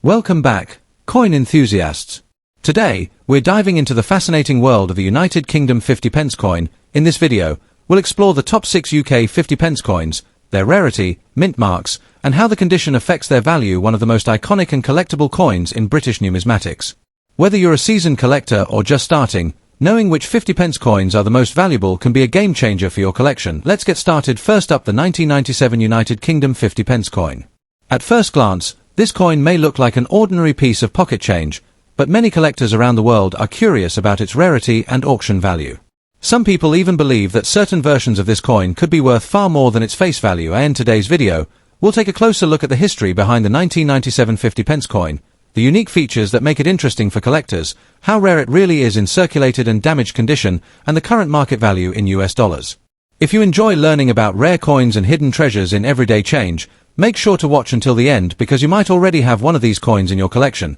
Welcome back, coin enthusiasts. Today, we're diving into the fascinating world of the United Kingdom 50 pence coin. In this video, we'll explore the top 6 UK 50 pence coins, their rarity, mint marks, and how the condition affects their value, one of the most iconic and collectible coins in British numismatics. Whether you're a seasoned collector or just starting, knowing which 50 pence coins are the most valuable can be a game changer for your collection. Let's get started. First up, the 1997 United Kingdom 50 pence coin. At first glance, this coin may look like an ordinary piece of pocket change, but many collectors around the world are curious about its rarity and auction value. Some people even believe that certain versions of this coin could be worth far more than its face value. In today's video, we'll take a closer look at the history behind the 1997 50 pence coin, the unique features that make it interesting for collectors, how rare it really is in circulated and damaged condition, and the current market value in US dollars. If you enjoy learning about rare coins and hidden treasures in everyday change, make sure to watch until the end because you might already have one of these coins in your collection.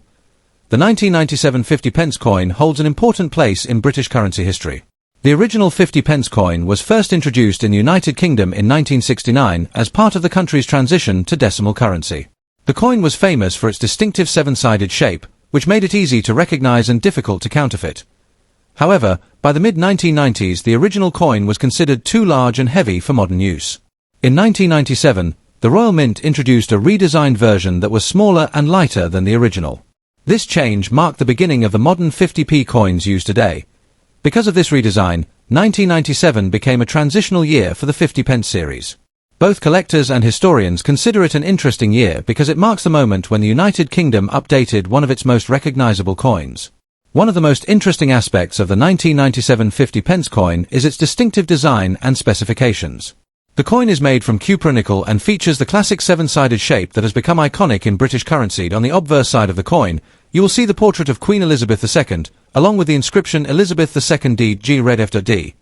The 1997 50 pence coin holds an important place in British currency history. The original 50 pence coin was first introduced in the United Kingdom in 1969 as part of the country's transition to decimal currency. The coin was famous for its distinctive seven-sided shape, which made it easy to recognize and difficult to counterfeit. However, by the mid-1990s, the original coin was considered too large and heavy for modern use. In 1997, the Royal Mint introduced a redesigned version that was smaller and lighter than the original. This change marked the beginning of the modern 50p coins used today. Because of this redesign, 1997 became a transitional year for the 50 pence series. Both collectors and historians consider it an interesting year because it marks the moment when the United Kingdom updated one of its most recognizable coins. One of the most interesting aspects of the 1997 50 pence coin is its distinctive design and specifications. The coin is made from cupronickel and features the classic seven-sided shape that has become iconic in British currency. On the obverse side of the coin, you will see the portrait of Queen Elizabeth II, along with the inscription Elizabeth II D.G. Red F.D.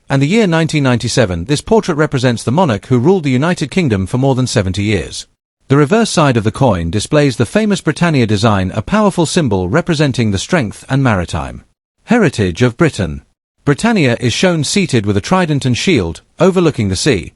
And the year 1997, this portrait represents the monarch who ruled the United Kingdom for more than 70 years. The reverse side of the coin displays the famous Britannia design, a powerful symbol representing the strength and maritime heritage of Britain. Britannia is shown seated with a trident and shield, overlooking the sea.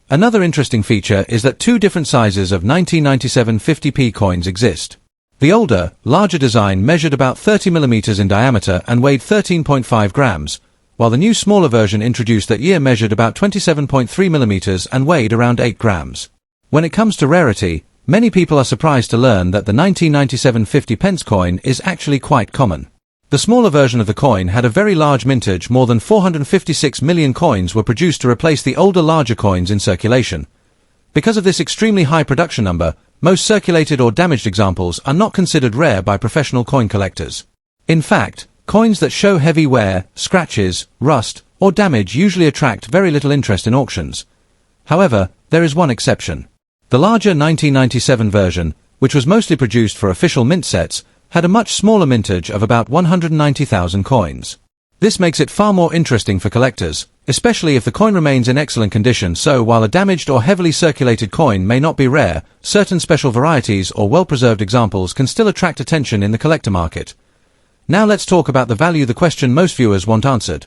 Another interesting feature is that two different sizes of 1997 50p coins exist. The older, larger design measured about 30 mm in diameter and weighed 13.5 grams, while the new smaller version introduced that year measured about 27.3 mm and weighed around 8 grams. When it comes to rarity, many people are surprised to learn that the 1997 50 pence coin is actually quite common. The smaller version of the coin had a very large mintage. More than 456 million coins were produced to replace the older, larger coins in circulation. Because of this extremely high production number, most circulated or damaged examples are not considered rare by professional coin collectors. In fact, coins that show heavy wear, scratches, rust, or damage usually attract very little interest in auctions. However, there is one exception. The larger 1997 version, which was mostly produced for official mint sets, had a much smaller mintage of about 190,000 coins. This makes it far more interesting for collectors, especially if the coin remains in excellent condition. So while a damaged or heavily circulated coin may not be rare, certain special varieties or well-preserved examples can still attract attention in the collector market. Now let's talk about the value, the question most viewers want answered.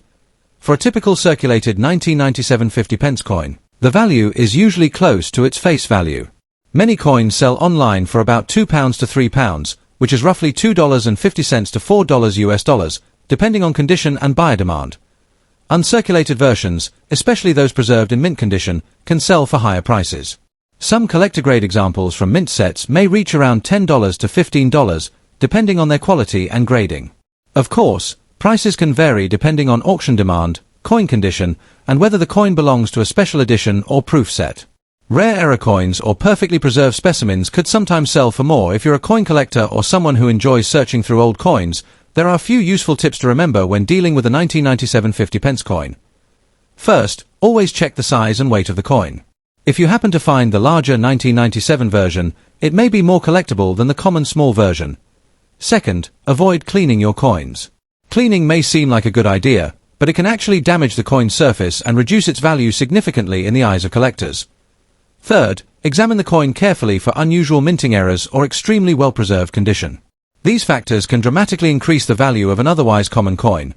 For a typical circulated 1997 50 pence coin, the value is usually close to its face value. Many coins sell online for about £2 to £3, which is roughly $2.50 to $4 US dollars, depending on condition and buyer demand. Uncirculated versions, especially those preserved in mint condition, can sell for higher prices. Some collector-grade examples from mint sets may reach around $10 to $15, depending on their quality and grading. Of course, prices can vary depending on auction demand, coin condition, and whether the coin belongs to a special edition or proof set. Rare error coins or perfectly preserved specimens could sometimes sell for more. If you're a coin collector or someone who enjoys searching through old coins, there are a few useful tips to remember when dealing with a 1997 50 pence coin. First, always check the size and weight of the coin. If you happen to find the larger 1997 version, it may be more collectible than the common small version. Second, avoid cleaning your coins. Cleaning may seem like a good idea, but it can actually damage the coin's surface and reduce its value significantly in the eyes of collectors. Third, examine the coin carefully for unusual minting errors or extremely well-preserved condition. These factors can dramatically increase the value of an otherwise common coin.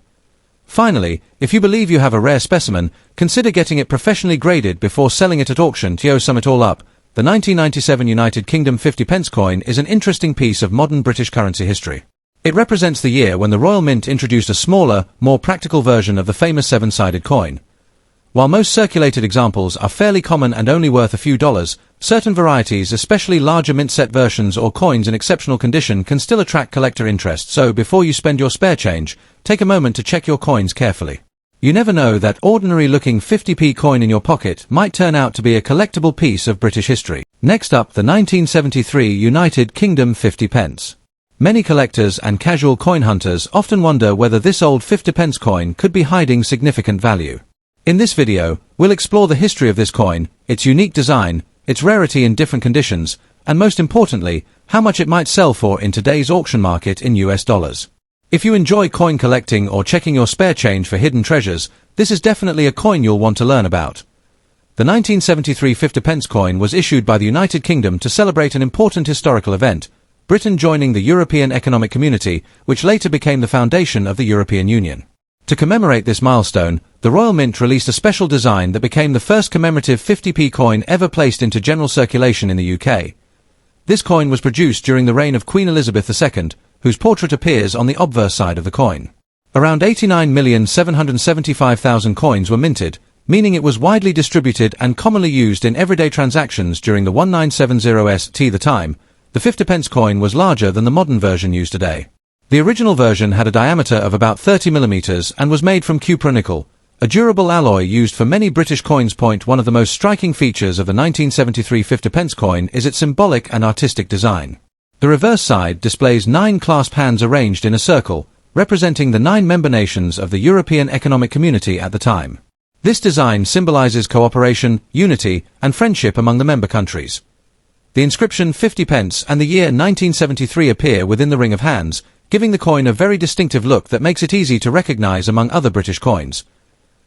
Finally, if you believe you have a rare specimen, consider getting it professionally graded before selling it at auction. To sum it all up, The 1997 United Kingdom 50 pence coin is an interesting piece of modern British currency history. It represents the year when the Royal Mint introduced a smaller, more practical version of the famous seven-sided coin. While most circulated examples are fairly common and only worth a few dollars, certain varieties, especially larger mint-set versions or coins in exceptional condition, can still attract collector interest. So before you spend your spare change, take a moment to check your coins carefully. You never know, that ordinary-looking 50p coin in your pocket might turn out to be a collectible piece of British history. Next up, the 1973 United Kingdom 50 pence. Many collectors and casual coin hunters often wonder whether this old 50 pence coin could be hiding significant value. In this video, we'll explore the history of this coin, its unique design, its rarity in different conditions, and most importantly, how much it might sell for in today's auction market in US dollars. If you enjoy coin collecting or checking your spare change for hidden treasures, this is definitely a coin you'll want to learn about. The 1973 50 pence coin was issued by the United Kingdom to celebrate an important historical event, Britain joining the European Economic Community, which later became the foundation of the European Union. To commemorate this milestone, the Royal Mint released a special design that became the first commemorative 50p coin ever placed into general circulation in the UK. This coin was produced during the reign of Queen Elizabeth II, whose portrait appears on the obverse side of the coin. Around 89,775,000 coins were minted, meaning it was widely distributed and commonly used in everyday transactions during the 1970s. The time, the 50 pence coin was larger than the modern version used today. The original version had a diameter of about 30 millimeters and was made from cupronickel, a durable alloy used for many British coins. One of the most striking features of the 1973 50 pence coin is its symbolic and artistic design. The reverse side displays 9 clasped hands arranged in a circle, representing the 9 member nations of the European Economic Community at the time. This design symbolizes cooperation, unity, and friendship among the member countries. The inscription 50 pence and the year 1973 appear within the ring of hands, giving the coin a very distinctive look that makes it easy to recognize among other British coins.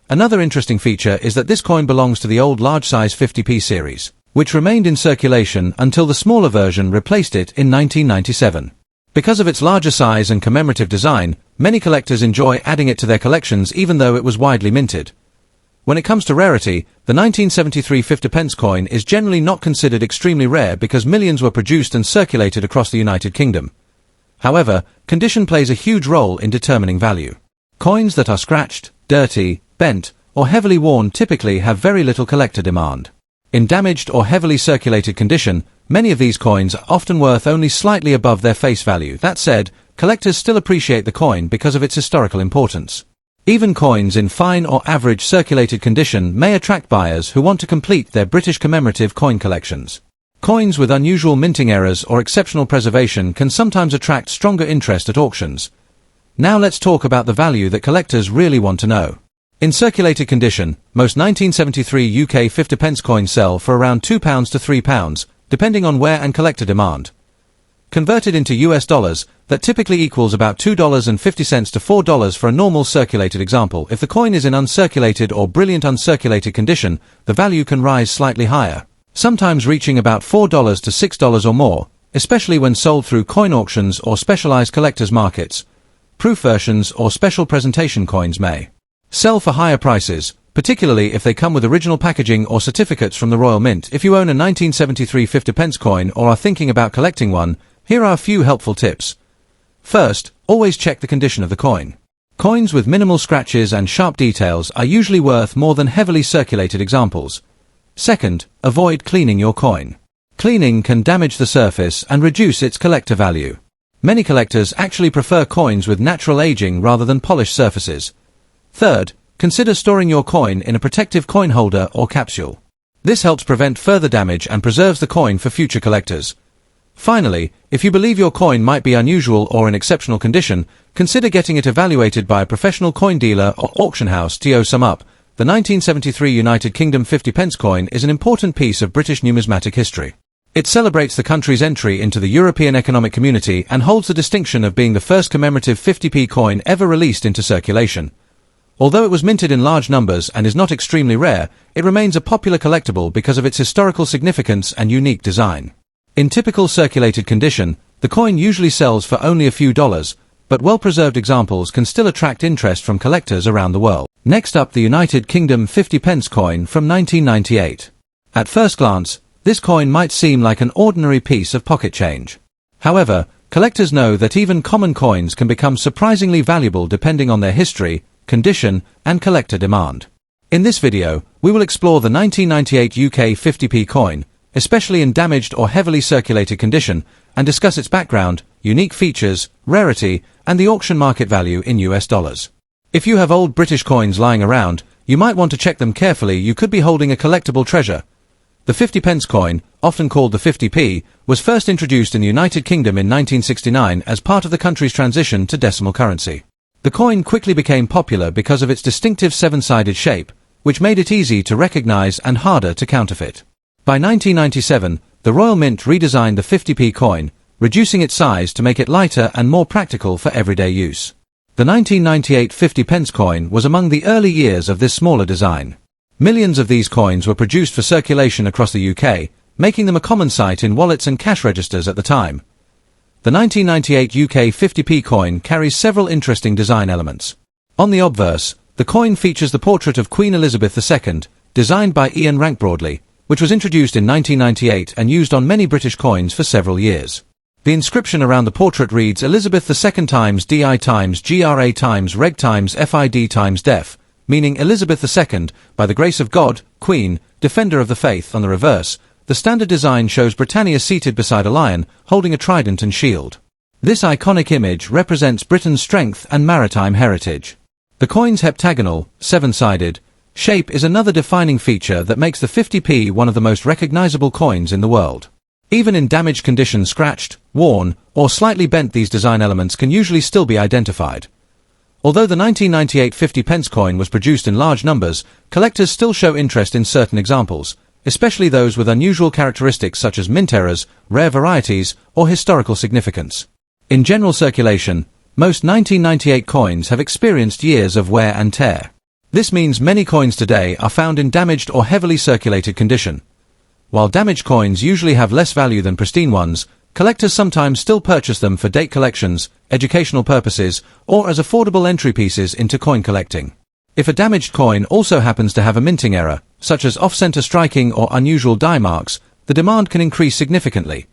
Another interesting feature is that this coin belongs to the old large-size 50p series, which remained in circulation until the smaller version replaced it in 1997. Because of its larger size and commemorative design, many collectors enjoy adding it to their collections even though it was widely minted. When it comes to rarity, the 1973 50 pence coin is generally not considered extremely rare because millions were produced and circulated across the United Kingdom. However, condition plays a huge role in determining value. Coins that are scratched, dirty, bent, or heavily worn typically have very little collector demand. In damaged or heavily circulated condition, many of these coins are often worth only slightly above their face value. That said, collectors still appreciate the coin because of its historical importance. Even coins in fine or average circulated condition may attract buyers who want to complete their British commemorative coin collections. Coins with unusual minting errors or exceptional preservation can sometimes attract stronger interest at auctions. Now let's talk about the value that collectors really want to know. In circulated condition, most 1973 UK 50 pence coins sell for around £2 to £3, depending on wear and collector demand. Converted into US dollars, that typically equals about $2.50 to $4 for a normal circulated example. If the coin is in uncirculated or brilliant uncirculated condition, the value can rise slightly higher, sometimes reaching about $4 to $6 or more, especially when sold through coin auctions or specialized collectors markets. Proof versions or special presentation coins may sell for higher prices, particularly if they come with original packaging or certificates from the Royal Mint. If you own a 1973 50 pence coin or are thinking about collecting one, here are a few helpful tips. First, always check the condition of the coin. Coins with minimal scratches and sharp details are usually worth more than heavily circulated examples. Second, avoid cleaning your coin. Cleaning can damage the surface and reduce its collector value. Many collectors actually prefer coins with natural aging rather than polished surfaces. Third, consider storing your coin in a protective coin holder or capsule. This helps prevent further damage and preserves the coin for future collectors. Finally, if you believe your coin might be unusual or in exceptional condition, consider getting it evaluated by a professional coin dealer or auction house. To sum up, the 1973 United Kingdom 50 pence coin is an important piece of British numismatic history. It celebrates the country's entry into the European Economic Community and holds the distinction of being the first commemorative 50p coin ever released into circulation. Although it was minted in large numbers and is not extremely rare, it remains a popular collectible because of its historical significance and unique design. In typical circulated condition, the coin usually sells for only a few dollars, but well-preserved examples can still attract interest from collectors around the world. Next up, the United Kingdom 50 pence coin from 1998. At first glance, This coin might seem like an ordinary piece of pocket change. However, collectors know that even common coins can become surprisingly valuable depending on their history, condition, and collector demand. In this video, we will explore the 1998 UK 50p coin, especially in damaged or heavily circulated condition, and discuss its background, unique features, rarity, and the auction market value in US dollars. If you have old British coins lying around, you might want to check them carefully. You could be holding a collectible treasure. The 50 pence coin, often called the 50p, was first introduced in the United Kingdom in 1969 as part of the country's transition to decimal currency. The coin quickly became popular because of its distinctive seven-sided shape, which made it easy to recognize and harder to counterfeit. By 1997, the Royal Mint redesigned the 50p coin, reducing its size to make it lighter and more practical for everyday use. The 1998 50 pence coin was among the early years of this smaller design. Millions of these coins were produced for circulation across the UK, making them a common sight in wallets and cash registers at the time. The 1998 UK 50p coin carries several interesting design elements. On the obverse, the coin features the portrait of Queen Elizabeth II, designed by Ian Rank-Broadley, which was introduced in 1998 and used on many British coins for several years. The inscription around the portrait reads Elizabeth II times DI times GRA times Reg times FID times Def, meaning Elizabeth II, by the grace of God, Queen, Defender of the Faith. On the reverse, the standard design shows Britannia seated beside a lion, holding a trident and shield. This iconic image represents Britain's strength and maritime heritage. The coin's heptagonal, seven-sided, shape is another defining feature that makes the 50p one of the most recognizable coins in the world. Even in damaged condition, scratched, worn, or slightly bent, these design elements can usually still be identified. Although the 1998 50 pence coin was produced in large numbers, collectors still show interest in certain examples, especially those with unusual characteristics such as mint errors, rare varieties, or historical significance. In general circulation, most 1998 coins have experienced years of wear and tear. This means many coins today are found in damaged or heavily circulated condition. While damaged coins usually have less value than pristine ones, collectors sometimes still purchase them for date collections, educational purposes, or as affordable entry pieces into coin collecting. If a damaged coin also happens to have a minting error, such as off-center striking or unusual die marks, the demand can increase significantly.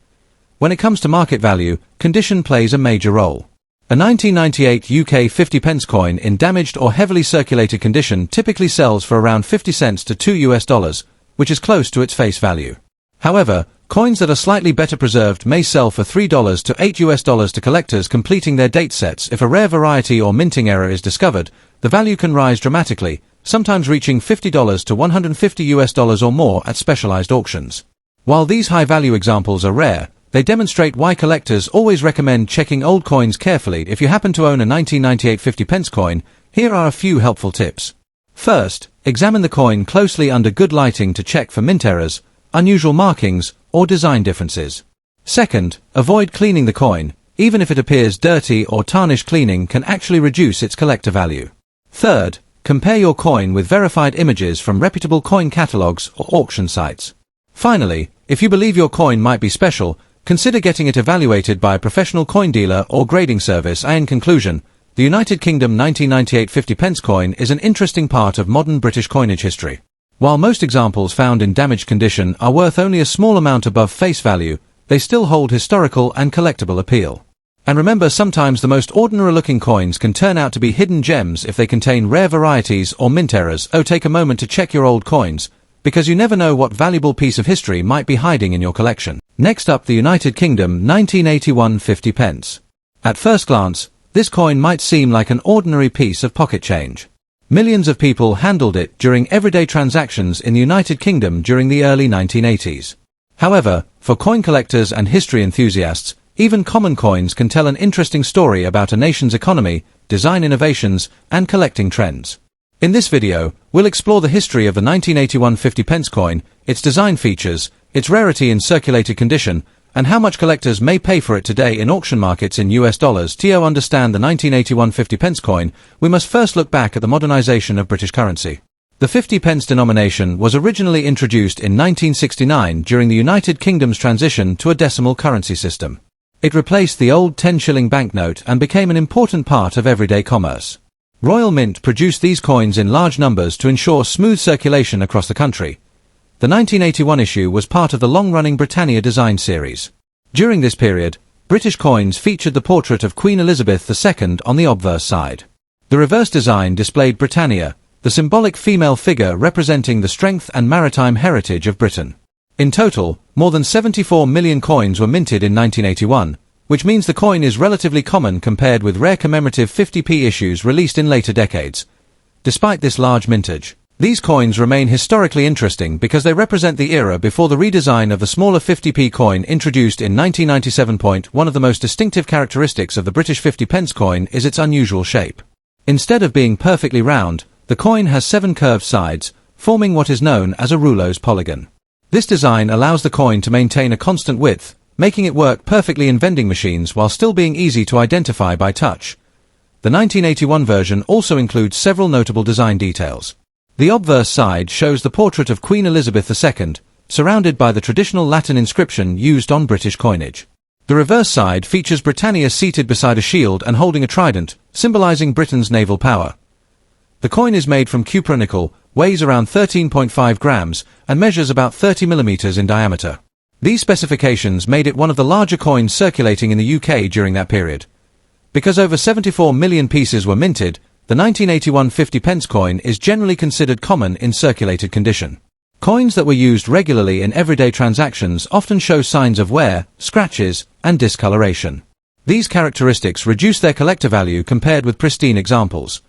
When it comes to market value, condition plays a major role. A 1998 UK 50 pence coin in damaged or heavily circulated condition typically sells for around 50 cents to $2, which is close to its face value. However, coins that are slightly better preserved may sell for $3 to $8 to collectors completing their date sets. If a rare variety or minting error is discovered, the value can rise dramatically, sometimes reaching $50 to $150 or more at specialized auctions. While these high-value examples are rare, they demonstrate why collectors always recommend checking old coins carefully. If you happen to own a 1998 50 pence coin, here are a few helpful tips. First, examine the coin closely under good lighting to check for mint errors, unusual markings, or design differences. Second, avoid cleaning the coin. Even if it appears dirty or tarnished, cleaning can actually reduce its collector value. Third, compare your coin with verified images from reputable coin catalogs or auction sites. Finally, if you believe your coin might be special, consider getting it evaluated by a professional coin dealer or grading service. In conclusion, the United Kingdom 1998 50 pence coin is an interesting part of modern British coinage history. While most examples found in damaged condition are worth only a small amount above face value, they still hold historical and collectible appeal. And remember, sometimes the most ordinary-looking coins can turn out to be hidden gems if they contain rare varieties or mint errors. Take a moment to check your old coins, because you never know what valuable piece of history might be hiding in your collection. Next up, the United Kingdom 1981 50 pence. At first glance, this coin might seem like an ordinary piece of pocket change. Millions of people handled it during everyday transactions in the United Kingdom during the early 1980s. However, for coin collectors and history enthusiasts, even common coins can tell an interesting story about a nation's economy, design innovations, and collecting trends. In this video, we'll explore the history of the 1981 50 pence coin, its design features, its rarity in circulated condition, and how much collectors may pay for it today in auction markets in US dollars. To understand the 1981 50 pence coin, we must first look back at the modernization of British currency. The 50 pence denomination was originally introduced in 1969 during the United Kingdom's transition to a decimal currency system. It replaced the old 10-shilling banknote and became an important part of everyday commerce. Royal Mint produced these coins in large numbers to ensure smooth circulation across the country. The 1981 issue was part of the long-running Britannia design series. During this period, British coins featured the portrait of Queen Elizabeth II on the obverse side. The reverse design displayed Britannia, the symbolic female figure representing the strength and maritime heritage of Britain. In total, more than 74 million coins were minted in 1981, which means the coin is relatively common compared with rare commemorative 50p issues released in later decades. Despite this large mintage, these coins remain historically interesting because they represent the era before the redesign of the smaller 50p coin introduced in 1997. One of the most distinctive characteristics of the British 50 pence coin is its unusual shape. Instead of being perfectly round, the coin has 7 curved sides, forming what is known as a rouleau's polygon. This design allows the coin to maintain a constant width, making it work perfectly in vending machines while still being easy to identify by touch. The 1981 version also includes several notable design details. The obverse side shows the portrait of Queen Elizabeth II, surrounded by the traditional Latin inscription used on British coinage. The reverse side features Britannia seated beside a shield and holding a trident, symbolizing Britain's naval power. The coin is made from cupronickel, weighs around 13.5 grams, and measures about 30 millimeters in diameter. These specifications made it one of the larger coins circulating in the UK during that period. Because over 74 million pieces were minted, the 1981 50 pence coin is generally considered common in circulated condition. Coins that were used regularly in everyday transactions often show signs of wear, scratches, and discoloration. These characteristics reduce their collector value compared with pristine examples.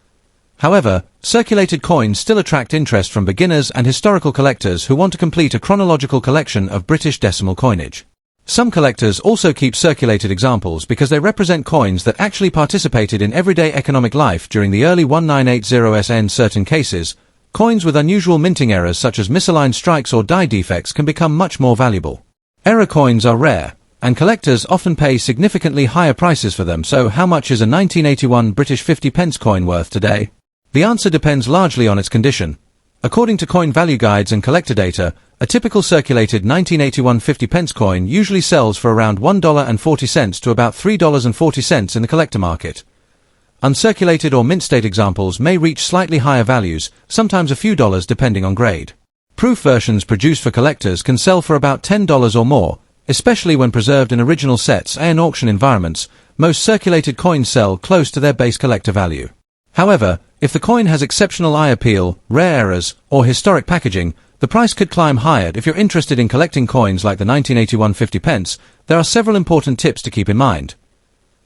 However, circulated coins still attract interest from beginners and historical collectors who want to complete a chronological collection of British decimal coinage. Some collectors also keep circulated examples because they represent coins that actually participated in everyday economic life during the early 1980s. In certain cases, coins with unusual minting errors such as misaligned strikes or die defects can become much more valuable. Error coins are rare, and collectors often pay significantly higher prices for them. So how much is a 1981 British 50 pence coin worth today? The answer depends largely on its condition. According to coin value guides and collector data, a typical circulated 1981 50 pence coin usually sells for around $1.40 to about $3.40 in the collector market. Uncirculated or mint state examples may reach slightly higher values, sometimes a few dollars depending on grade. Proof versions produced for collectors can sell for about $10 or more, especially when preserved in original sets and auction environments. Most circulated coins sell close to their base collector value. However, if the coin has exceptional eye appeal, rare errors, or historic packaging, the price could climb higher. If you're interested in collecting coins like the 1981 50 pence, there are several important tips to keep in mind.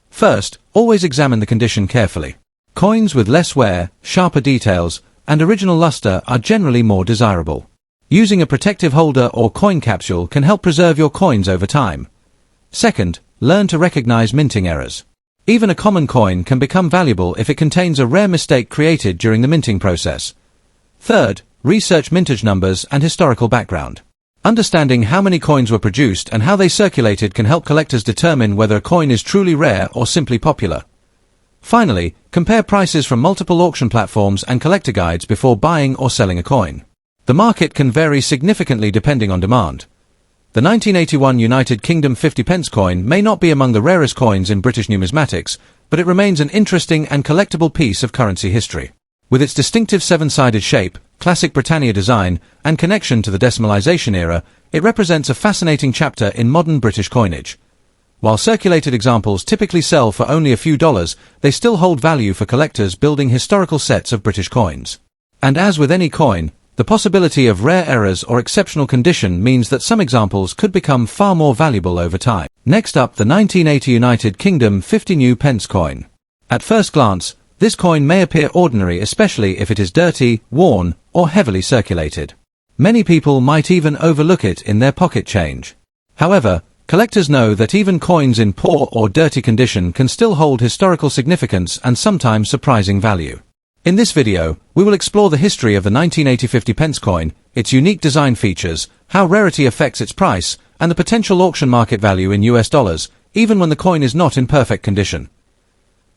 First, always examine the condition carefully. Coins with less wear, sharper details, and original luster are generally more desirable. Using a protective holder or coin capsule can help preserve your coins over time. Second, learn to recognize minting errors. Even a common coin can become valuable if it contains a rare mistake created during the minting process. Third, research mintage numbers and historical background. Understanding how many coins were produced and how they circulated can help collectors determine whether a coin is truly rare or simply popular. Finally, compare prices from multiple auction platforms and collector guides before buying or selling a coin. The market can vary significantly depending on demand. The 1981 United Kingdom 50 pence coin may not be among the rarest coins in British numismatics, but it remains an interesting and collectible piece of currency history. With its distinctive 7-sided shape, classic Britannia design, and connection to the decimalization era, it represents a fascinating chapter in modern British coinage. While circulated examples typically sell for only a few dollars, they still hold value for collectors building historical sets of British coins. And as with any coin, the possibility of rare errors or exceptional condition means that some examples could become far more valuable over time. Next up, the 1980 United Kingdom 50 new pence coin. At first glance, this coin may appear ordinary, especially if it is dirty, worn, or heavily circulated. Many people might even overlook it in their pocket change. However, collectors know that even coins in poor or dirty condition can still hold historical significance and sometimes surprising value. In this video, we will explore the history of the 1980 50 pence coin, its unique design features, how rarity affects its price, and the potential auction market value in US dollars, even when the coin is not in perfect condition.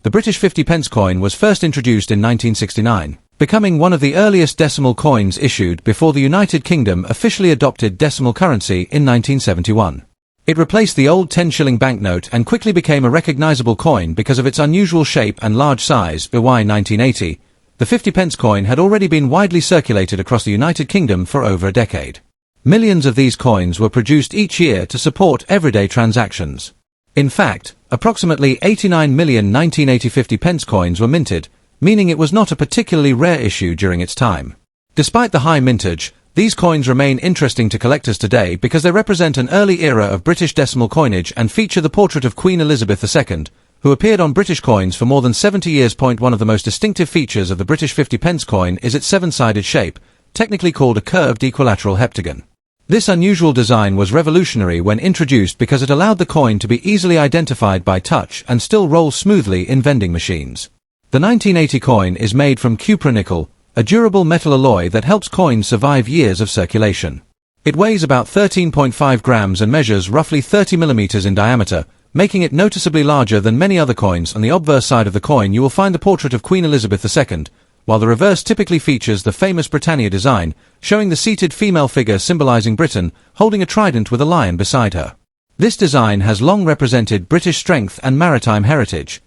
The British 50 pence coin was first introduced in 1969, becoming one of the earliest decimal coins issued before the United Kingdom officially adopted decimal currency in 1971. It replaced the old 10-shilling banknote and quickly became a recognizable coin because of its unusual shape and large size. By 1980, the 50 pence coin had already been widely circulated across the United Kingdom for over a decade. Millions of these coins were produced each year to support everyday transactions. In fact, approximately 89 million 1980 50 pence coins were minted, meaning it was not a particularly rare issue during its time. Despite the high mintage, these coins remain interesting to collectors today because they represent an early era of British decimal coinage and feature the portrait of Queen Elizabeth II, who appeared on British coins for more than 70 years. One of the most distinctive features of the British 50 pence coin is its seven-sided shape, technically called a curved equilateral heptagon. This unusual design was revolutionary when introduced because it allowed the coin to be easily identified by touch and still roll smoothly in vending machines. The 1980 coin is made from cupronickel, a durable metal alloy that helps coins survive years of circulation. It weighs about 13.5 grams and measures roughly 30 millimeters in diameter, making it noticeably larger than many other coins. On the obverse side of the coin you will find the portrait of Queen Elizabeth II, while the reverse typically features the famous Britannia design, showing the seated female figure symbolizing Britain, holding a trident with a lion beside her. This design has long represented British strength and maritime heritage.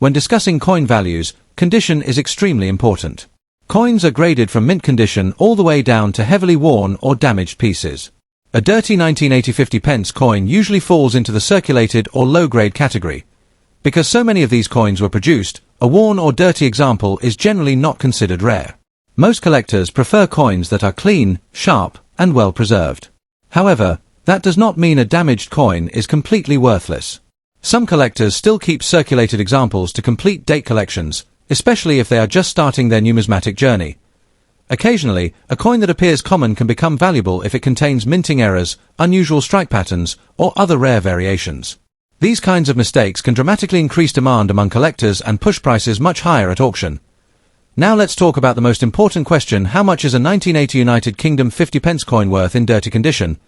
When discussing coin values, condition is extremely important. Coins are graded from mint condition all the way down to heavily worn or damaged pieces. A dirty 1980 50 pence coin usually falls into the circulated or low-grade category. Because so many of these coins were produced, a worn or dirty example is generally not considered rare. Most collectors prefer coins that are clean, sharp, and well preserved. However, that does not mean a damaged coin is completely worthless. Some collectors still keep circulated examples to complete date collections, especially if they are just starting their numismatic journey. Occasionally, a coin that appears common can become valuable if it contains minting errors, unusual strike patterns, or other rare variations. These kinds of mistakes can dramatically increase demand among collectors and push prices much higher at auction. Now let's talk about the most important question: how much is a 1980 United Kingdom 50 pence coin worth in dirty condition?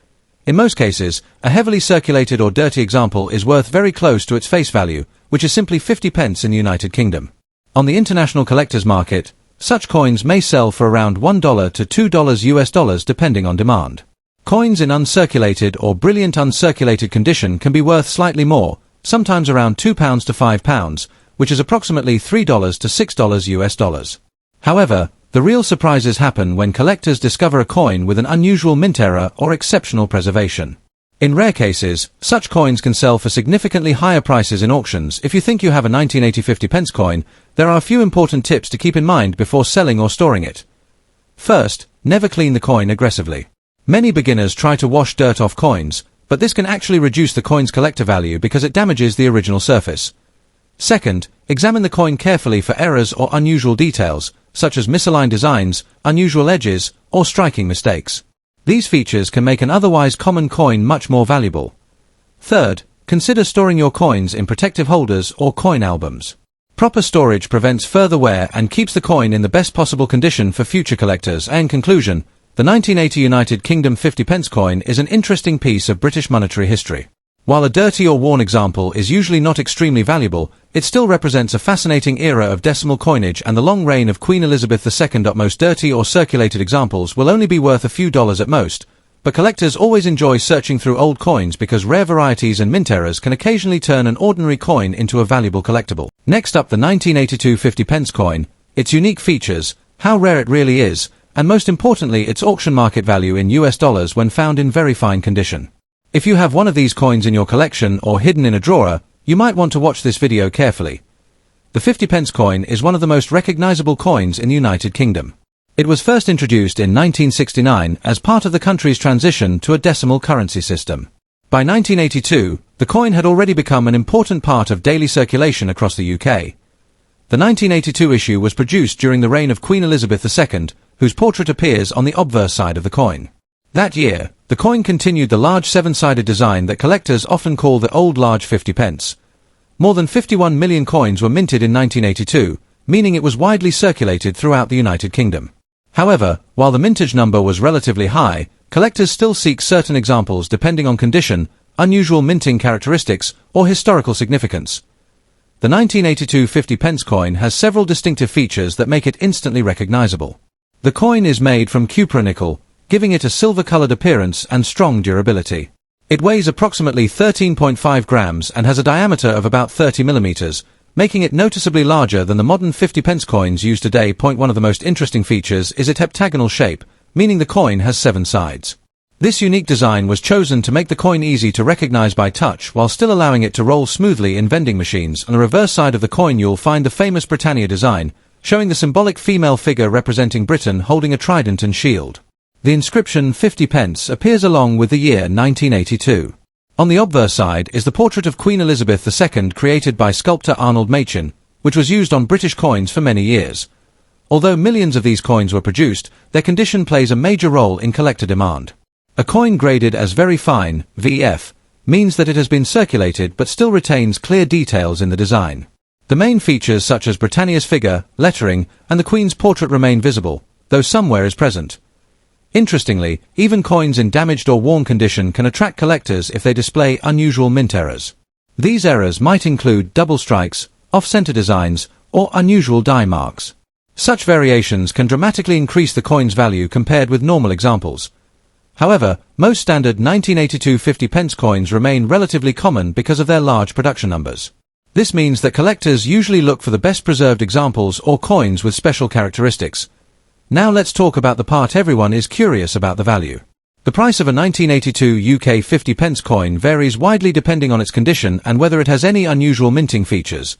In most cases, a heavily circulated or dirty example is worth very close to its face value, which is simply 50 pence in the United Kingdom. On the international collectors market, such coins may sell for around $1 to $2 depending on demand. Coins in uncirculated or brilliant uncirculated condition can be worth slightly more, sometimes around £2 to £5, which is approximately $3 to $6. However, the real surprises happen when collectors discover a coin with an unusual mint error or exceptional preservation. In rare cases, such coins can sell for significantly higher prices in auctions. If you think you have a 1980 50 pence coin, there are a few important tips to keep in mind before selling or storing it. First, never clean the coin aggressively. Many beginners try to wash dirt off coins, but this can actually reduce the coin's collector value because it damages the original surface. Second, examine the coin carefully for errors or unusual details, such as misaligned designs, unusual edges, or striking mistakes. These features can make an otherwise common coin much more valuable. Third, consider storing your coins in protective holders or coin albums. Proper storage prevents further wear and keeps the coin in the best possible condition for future collectors. In conclusion, the 1980 United Kingdom 50 pence coin is an interesting piece of British monetary history. While a dirty or worn example is usually not extremely valuable, it still represents a fascinating era of decimal coinage and the long reign of Queen Elizabeth II. Most dirty or circulated examples will only be worth a few dollars at most, but collectors always enjoy searching through old coins because rare varieties and mint errors can occasionally turn an ordinary coin into a valuable collectible. Next up, the 1982 50 pence coin, its unique features, how rare it really is, and most importantly its auction market value in US dollars when found in very fine condition. If you have one of these coins in your collection or hidden in a drawer, you might want to watch this video carefully. The 50 pence coin is one of the most recognizable coins in the United Kingdom. It was first introduced in 1969 as part of the country's transition to a decimal currency system. By 1982, the coin had already become an important part of daily circulation across the UK. The 1982 issue was produced during the reign of Queen Elizabeth II, whose portrait appears on the obverse side of the coin. That year, the coin continued the large seven-sided design that collectors often call the old large 50 pence. More than 51 million coins were minted in 1982, meaning it was widely circulated throughout the United Kingdom. However, while the mintage number was relatively high, collectors still seek certain examples depending on condition, unusual minting characteristics, or historical significance. The 1982 50 pence coin has several distinctive features that make it instantly recognizable. The coin is made from cupronickel, giving it a silver-colored appearance and strong durability. It weighs approximately 13.5 grams and has a diameter of about 30 millimeters, making it noticeably larger than the modern 50 pence coins used today. One of the most interesting features is its heptagonal shape, meaning the coin has 7 sides. This unique design was chosen to make the coin easy to recognize by touch while still allowing it to roll smoothly in vending machines. On the reverse side of the coin you'll find the famous Britannia design, showing the symbolic female figure representing Britain holding a trident and shield. The inscription 50 pence appears along with the year 1982. On the obverse side is the portrait of Queen Elizabeth II created by sculptor Arnold Machin, which was used on British coins for many years. Although millions of these coins were produced, their condition plays a major role in collector demand. A coin graded as very fine, VF, means that it has been circulated but still retains clear details in the design. The main features such as Britannia's figure, lettering, and the Queen's portrait remain visible, though some wear is present. Interestingly, even coins in damaged or worn condition can attract collectors if they display unusual mint errors. These errors might include double strikes, off-center designs, or unusual die marks. Such variations can dramatically increase the coin's value compared with normal examples. However, most standard 1982 50 pence coins remain relatively common because of their large production numbers. This means that collectors usually look for the best preserved examples or coins with special characteristics. Now let's talk about the part everyone is curious about: the value. The price of a 1982 UK 50 pence coin varies widely depending on its condition and whether it has any unusual minting features.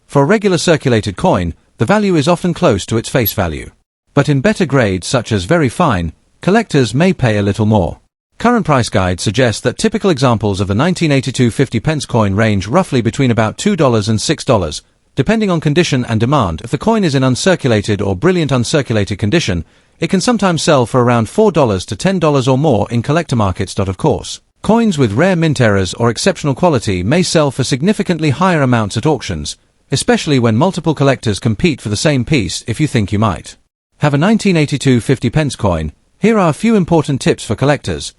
For a regular circulated coin, the value is often close to its face value. But in better grades such as very fine, collectors may pay a little more. Current price guides suggest that typical examples of the 1982 50 pence coin range roughly between about $2 and $6, depending on condition and demand. If the coin is in uncirculated or brilliant uncirculated condition, it can sometimes sell for around $4 to $10 or more in collector markets. Of course, coins with rare mint errors or exceptional quality may sell for significantly higher amounts at auctions, especially when multiple collectors compete for the same piece. If you think you might have a 1982 50 pence coin, here are a few important tips for collectors.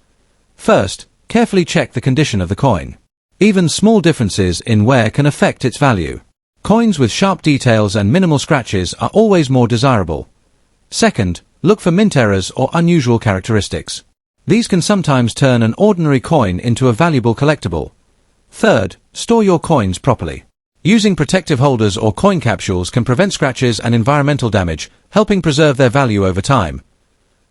First, carefully check the condition of the coin. Even small differences in wear can affect its value. Coins with sharp details and minimal scratches are always more desirable. Second, look for mint errors or unusual characteristics. These can sometimes turn an ordinary coin into a valuable collectible. Third, store your coins properly. Using protective holders or coin capsules can prevent scratches and environmental damage, helping preserve their value over time.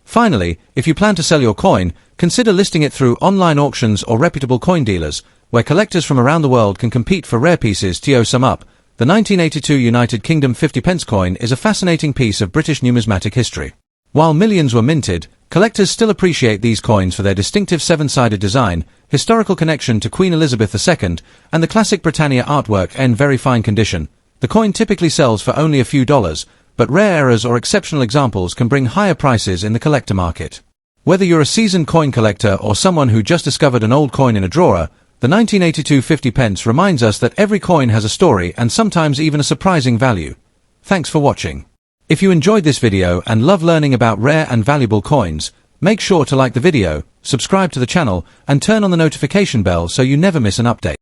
Finally, if you plan to sell your coin, consider listing it through online auctions or reputable coin dealers, where collectors from around the world can compete for rare pieces. To sum up, the 1982 United Kingdom 50 pence coin is a fascinating piece of British numismatic history. While millions were minted, collectors still appreciate these coins for their distinctive seven-sided design, historical connection to Queen Elizabeth II, and the classic Britannia artwork in very fine condition. The coin typically sells for only a few dollars, but rare errors or exceptional examples can bring higher prices in the collector market. Whether you're a seasoned coin collector or someone who just discovered an old coin in a drawer, the 1982 50 pence reminds us that every coin has a story and sometimes even a surprising value. Thanks for watching. If you enjoyed this video and love learning about rare and valuable coins, make sure to like the video, subscribe to the channel, and turn on the notification bell so you never miss an update.